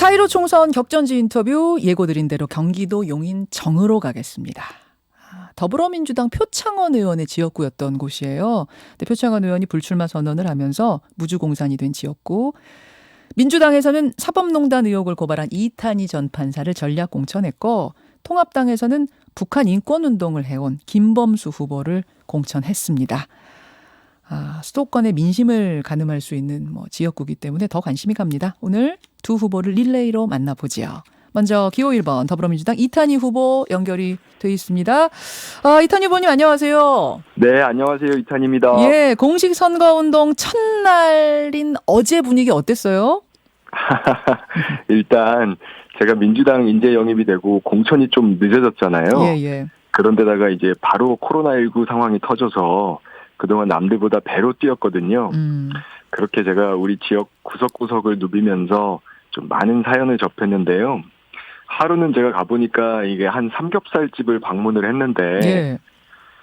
4.15 총선 격전지 인터뷰 예고드린 대로 경기도 용인정으로 가겠습니다. 더불어민주당 표창원 의원의 지역구였던 곳이에요. 근데 표창원 의원이 불출마 선언을 하면서 무주공산이 된 지역구. 민주당에서는 사법농단 의혹을 고발한 이탄희 전 판사를 전략 공천했고, 통합당에서는 북한 인권운동을 해온 김범수 후보를 공천했습니다. 수도권의 민심을 가늠할 수 있는 지역구이기 때문에 더 관심이 갑니다. 오늘 두 후보를 릴레이로 만나보지요. 먼저 기호 1번 더불어민주당 이탄희 후보 연결이 돼 있습니다. 이탄희 후보님 안녕하세요. 네, 안녕하세요. 이탄희입니다. 예, 공식 선거운동 첫날인 어제 분위기 어땠어요? 일단 제가 민주당 인재 영입이 되고 공천이 좀 늦어졌잖아요. 예. 그런데다가 이제 바로 코로나19 상황이 터져서 그동안 남들보다 배로 뛰었거든요. 그렇게 제가 우리 지역 구석구석을 누비면서 좀 많은 사연을 접했는데요. 하루는 제가 가보니까 이게 한 삼겹살집을 방문을 했는데 예.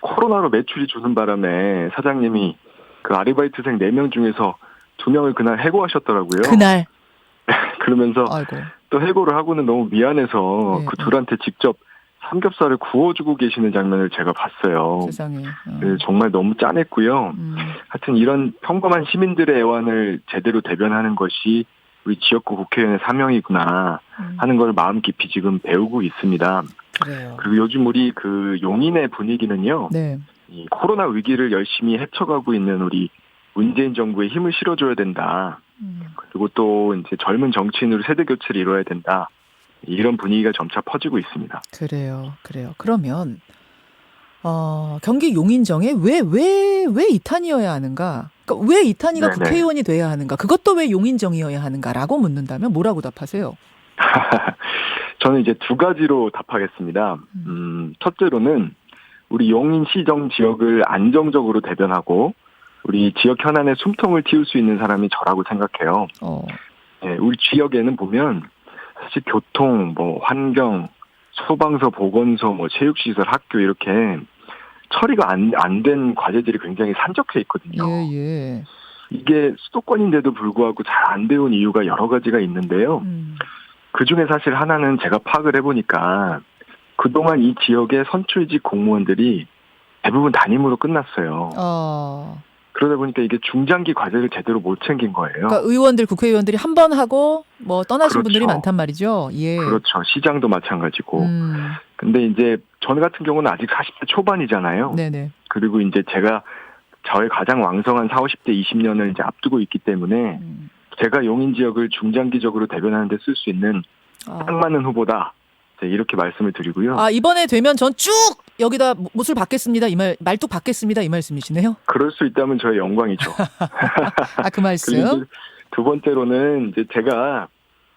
코로나로 매출이 주는 바람에 사장님이 그 아르바이트생 4명 중에서 2명을 그날 해고하셨더라고요. 그날. 그러면서 아이고. 또 해고를 하고는 너무 미안해서 그 둘한테 직접 삼겹살을 구워주고 계시는 장면을 제가 봤어요. 세상에. 정말 너무 짠했고요. 하여튼 이런 평범한 시민들의 애환을 제대로 대변하는 것이 우리 지역구 국회의원의 사명이구나 하는 걸 마음 깊이 지금 배우고 있습니다. 그래요. 그리고 요즘 우리 그 용인의 분위기는요. 네. 이 코로나 위기를 열심히 헤쳐가고 있는 우리 문재인 정부에 힘을 실어줘야 된다. 그리고 또 이제 젊은 정치인으로 세대 교체를 이뤄야 된다. 이런 분위기가 점차 퍼지고 있습니다. 그래요. 그러면 경기 용인정에 왜 이탄이어야 하는가? 그러니까 왜 이탄이가 네네. 국회의원이 돼야 하는가? 그것도 왜 용인정이어야 하는가라고 묻는다면 뭐라고 답하세요? 저는 이제 두 가지로 답하겠습니다. 첫째로는 우리 용인시정 지역을 안정적으로 대변하고 우리 지역 현안에 숨통을 틔울 수 있는 사람이 저라고 생각해요. 네, 우리 지역에는 보면 사실 교통, 환경, 소방서, 보건소, 체육시설, 학교 이렇게 처리가 안 된 과제들이 굉장히 산적해 있거든요. 예. 이게 수도권인데도 불구하고 잘 안 되온 이유가 여러 가지가 있는데요. 그중에 사실 하나는 제가 파악을 해보니까 그동안 이 지역의 선출직 공무원들이 대부분 담임으로 끝났어요. 그러다 보니까 이게 중장기 과제를 제대로 못 챙긴 거예요. 그러니까 의원들, 국회의원들이 한 번 하고 떠나신 그렇죠. 분들이 많단 말이죠. 예. 그렇죠. 시장도 마찬가지고. 근데 이제 전 같은 경우는 아직 40대 초반이잖아요. 네네. 그리고 이제 제가 저의 가장 왕성한 40, 50대 20년을 이제 앞두고 있기 때문에 제가 용인 지역을 중장기적으로 대변하는 데 쓸 수 있는 딱 맞는 후보다. 이렇게 말씀을 드리고요. 이번에 되면 전 쭉 여기다 못을 받겠습니다. 말뚝 받겠습니다. 이 말씀이시네요. 그럴 수 있다면 저의 영광이죠. 그 말씀. 그리고 두 번째로는 이제 제가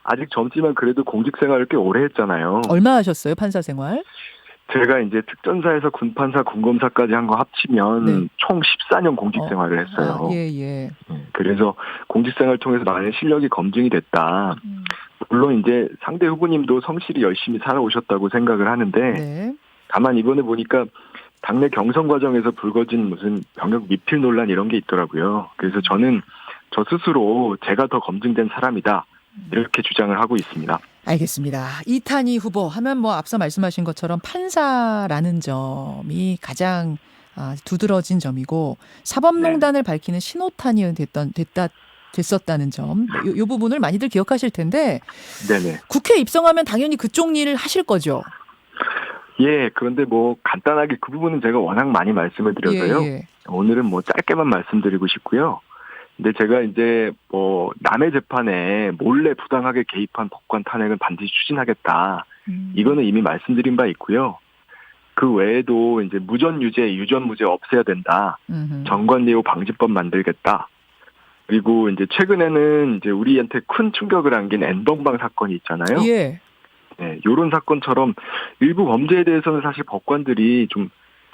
아직 젊지만 그래도 공직 생활을 꽤 오래 했잖아요. 얼마 하셨어요, 판사 생활? 제가 이제 특전사에서 군판사, 군검사까지 한 거 합치면 총 14년 공직 생활을 했어요. 예. 그래서 공직 생활 통해서 많은 실력이 검증이 됐다. 물론 이제 상대 후보님도 성실히 열심히 살아오셨다고 생각을 하는데 다만 이번에 보니까 당내 경선 과정에서 불거진 무슨 병역 미필 논란 이런 게 있더라고요. 그래서 저는 저 스스로 제가 더 검증된 사람이다. 이렇게 주장을 하고 있습니다. 알겠습니다. 이탄희 후보 하면 앞서 말씀하신 것처럼 판사라는 점이 가장 두드러진 점이고 사법농단을 밝히는 신호탄이 됐었다는 점. 이 부분을 많이들 기억하실 텐데 네네. 국회 입성하면 당연히 그쪽 일을 하실 거죠. 예, 그런데 간단하게 그 부분은 제가 워낙 많이 말씀을 드려서요. 예. 오늘은 짧게만 말씀드리고 싶고요. 근데 제가 이제 남의 재판에 몰래 부당하게 개입한 법관 탄핵은 반드시 추진하겠다. 이거는 이미 말씀드린 바 있고요. 그 외에도 이제 무전유죄, 유전무죄 없애야 된다. 정관예우 방지법 만들겠다. 그리고 이제 최근에는 이제 우리한테 큰 충격을 안긴 N번방 사건이 있잖아요. 예. 네, 요런 사건처럼 일부 범죄에 대해서는 사실 법관들이 좀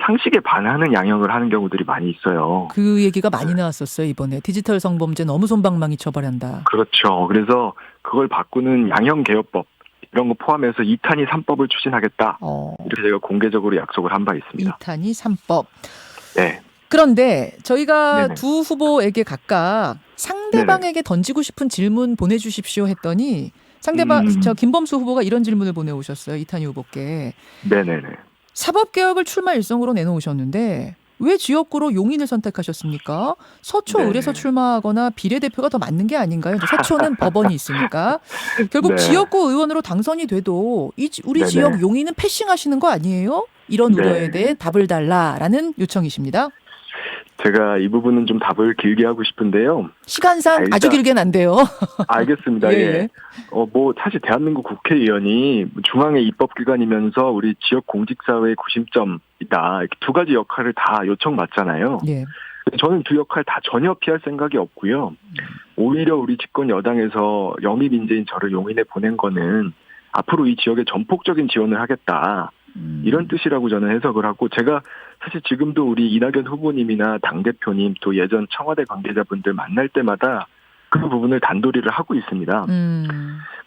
상식에 반하는 양형을 하는 경우들이 많이 있어요. 그 얘기가 많이 나왔었어요, 이번에. 디지털 성범죄 너무 솜방망이 처벌한다. 그렇죠. 그래서 그걸 바꾸는 양형개혁법 이런 거 포함해서 이탄희 3법을 추진하겠다. 이렇게 제가 공개적으로 약속을 한 바 있습니다. 이탄희 3법. 네. 그런데 저희가 네네. 두 후보에게 각각 상대방에게 던지고 싶은 질문 보내주십시오 했더니 상대방 김범수 후보가 이런 질문을 보내오셨어요. 이탄희 후보께. 네네네. 사법개혁을 출마 일성으로 내놓으셨는데 왜 지역구로 용인을 선택하셨습니까? 서초 네네. 을에서 출마하거나 비례대표가 더 맞는 게 아닌가요? 이제 서초는 법원이 있으니까. 결국 네. 지역구 의원으로 당선이 돼도 우리 네네. 지역 용인은 패싱하시는 거 아니에요? 이런 네. 우려에 대해 답을 달라라는 요청이십니다. 제가 이 부분은 좀 답을 길게 하고 싶은데요. 시간상 일단 아주 길게는 안 돼요. 알겠습니다. 예, 예. 예. 사실 대한민국 국회의원이 중앙의 입법기관이면서 우리 지역 공직사회의 구심점이다. 이렇게 두 가지 역할을 다 요청받잖아요. 예. 저는 두 역할 다 전혀 피할 생각이 없고요. 오히려 우리 집권 여당에서 영입 인재인 저를 용인에 보낸 거는 앞으로 이 지역에 전폭적인 지원을 하겠다. 이런 뜻이라고 저는 해석을 하고, 제가 사실 지금도 우리 이낙연 후보님이나 당대표님 또 예전 청와대 관계자분들 만날 때마다 그 부분을 단도리를 하고 있습니다.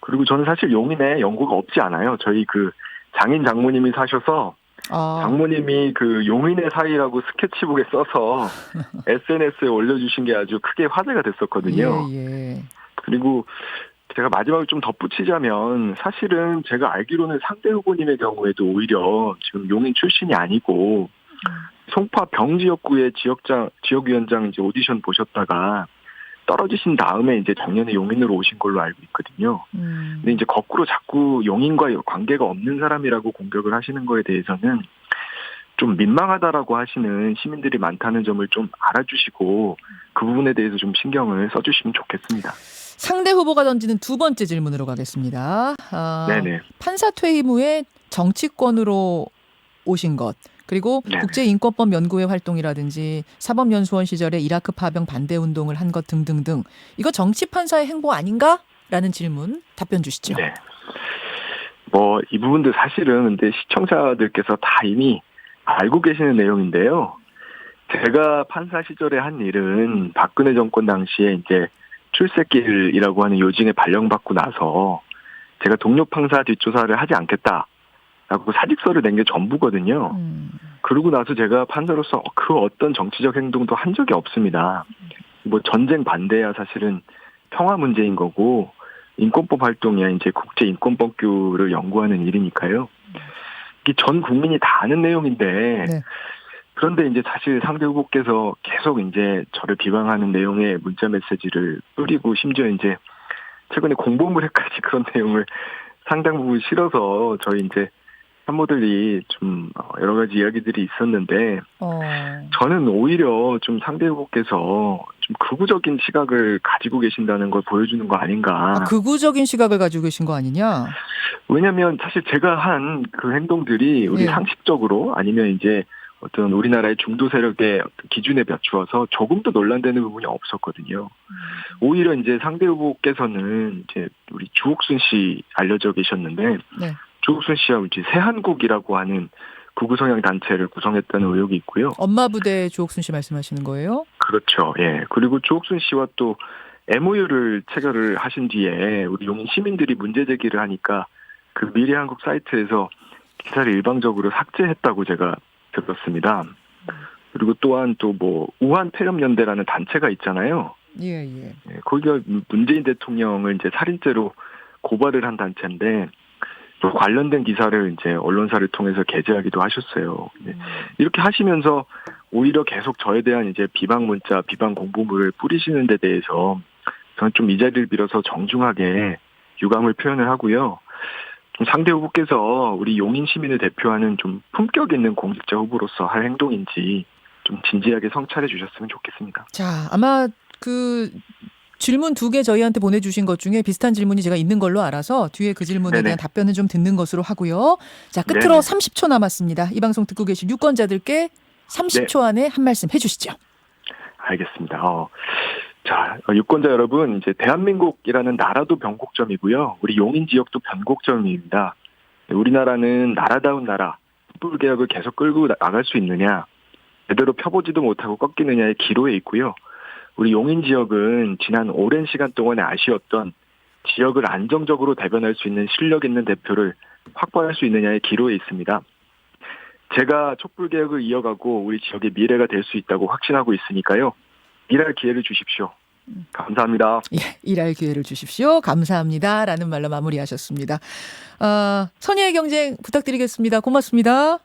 그리고 저는 사실 용인에 연고가 없지 않아요. 저희 그 장인 장모님이 사셔서 장모님이 그 용인의 사이라고 스케치북에 써서 SNS에 올려주신 게 아주 크게 화제가 됐었거든요. 예, 예. 그리고 제가 마지막으로 좀 덧붙이자면, 사실은 제가 알기로는 상대 후보님의 경우에도 오히려 지금 용인 출신이 아니고 송파 병지역구의 지역위원장 이제 오디션 보셨다가 떨어지신 다음에 이제 작년에 용인으로 오신 걸로 알고 있거든요. 근데 이제 거꾸로 자꾸 용인과 관계가 없는 사람이라고 공격을 하시는 거에 대해서는 좀 민망하다라고 하시는 시민들이 많다는 점을 좀 알아주시고 그 부분에 대해서 좀 신경을 써주시면 좋겠습니다. 상대 후보가 던지는 두 번째 질문으로 가겠습니다. 네네. 판사 퇴임 후에 정치권으로 오신 것, 그리고 네네. 국제인권법 연구회 활동이라든지 사법연수원 시절에 이라크 파병 반대 운동을 한 것 등등등, 이거 정치 판사의 행보 아닌가? 라는 질문 답변 주시죠. 네. 이 부분도 사실은 근데 시청자들께서 다 이미 알고 계시는 내용인데요. 제가 판사 시절에 한 일은 박근혜 정권 당시에 이제 출세길이라고 하는 요징에 발령받고 나서 제가 동료 판사 뒷조사를 하지 않겠다라고 사직서를 낸 게 전부거든요. 그러고 나서 제가 판사로서 그 어떤 정치적 행동도 한 적이 없습니다. 전쟁 반대야 사실은 평화 문제인 거고, 인권법 활동이야 이제 국제인권법규를 연구하는 일이니까요. 이게 전 국민이 다 아는 내용인데, 네. 그런데 이제 사실 상대 후보께서 계속 이제 저를 비방하는 내용의 문자 메시지를 뿌리고, 심지어 이제 최근에 공보물에까지 그런 내용을 상당 부분 실어서 저희 이제 참모들이 좀 여러 가지 이야기들이 있었는데, 저는 오히려 좀 상대 후보께서 좀 극우적인 시각을 가지고 계신다는 걸 보여주는 거 아닌가. 극우적인 시각을 가지고 계신 거 아니냐? 왜냐하면 사실 제가 한 그 행동들이 우리 상식적으로 아니면 이제 어떤 우리나라의 중도 세력의 어떤 기준에 맞추어서 조금도 논란되는 부분이 없었거든요. 오히려 이제 상대 후보께서는 이제 우리 주옥순 씨 알려져 계셨는데, 네. 주옥순 씨와 이제 새한국이라고 하는 극우 성향 단체를 구성했다는 의혹이 있고요. 엄마 부대 주옥순 씨 말씀하시는 거예요? 그렇죠. 예. 그리고 주옥순 씨와 또 MOU를 체결을 하신 뒤에 우리 용인 시민들이 문제 제기를 하니까 그 미래한국 사이트에서 기사를 일방적으로 삭제했다고 제가 들었습니다. 그리고 또한 또 우한 폐렴연대라는 단체가 있잖아요. 예. 예, 거기가 문재인 대통령을 이제 살인죄로 고발을 한 단체인데, 또 관련된 기사를 이제 언론사를 통해서 게재하기도 하셨어요. 이렇게 하시면서 오히려 계속 저에 대한 이제 비방 문자, 비방 공보물을 뿌리시는 데 대해서 저는 좀 이 자리를 빌어서 정중하게 유감을 표현을 하고요. 좀 상대 후보께서 우리 용인 시민을 대표하는 좀 품격 있는 공직자 후보로서 할 행동인지 좀 진지하게 성찰해 주셨으면 좋겠습니다. 자, 아마 그 질문 두 개 저희한테 보내주신 것 중에 비슷한 질문이 제가 있는 걸로 알아서 뒤에 그 질문에 대한 답변은 좀 듣는 것으로 하고요. 자, 끝으로 30초 남았습니다. 이 방송 듣고 계신 유권자들께 30초 안에 한 말씀 해주시죠. 알겠습니다. 자, 유권자 여러분, 이제 대한민국이라는 나라도 변곡점이고요. 우리 용인 지역도 변곡점입니다. 우리나라는 나라다운 나라, 촛불개혁을 계속 끌고 나갈 수 있느냐, 제대로 펴보지도 못하고 꺾이느냐의 기로에 있고요. 우리 용인 지역은 지난 오랜 시간 동안에 아쉬웠던 지역을 안정적으로 대변할 수 있는 실력 있는 대표를 확보할 수 있느냐의 기로에 있습니다. 제가 촛불개혁을 이어가고 우리 지역의 미래가 될 수 있다고 확신하고 있으니까요. 일할 기회를 주십시오. 감사합니다. 예, 일할 기회를 주십시오. 감사합니다라는 말로 마무리하셨습니다. 선의의 경쟁 부탁드리겠습니다. 고맙습니다.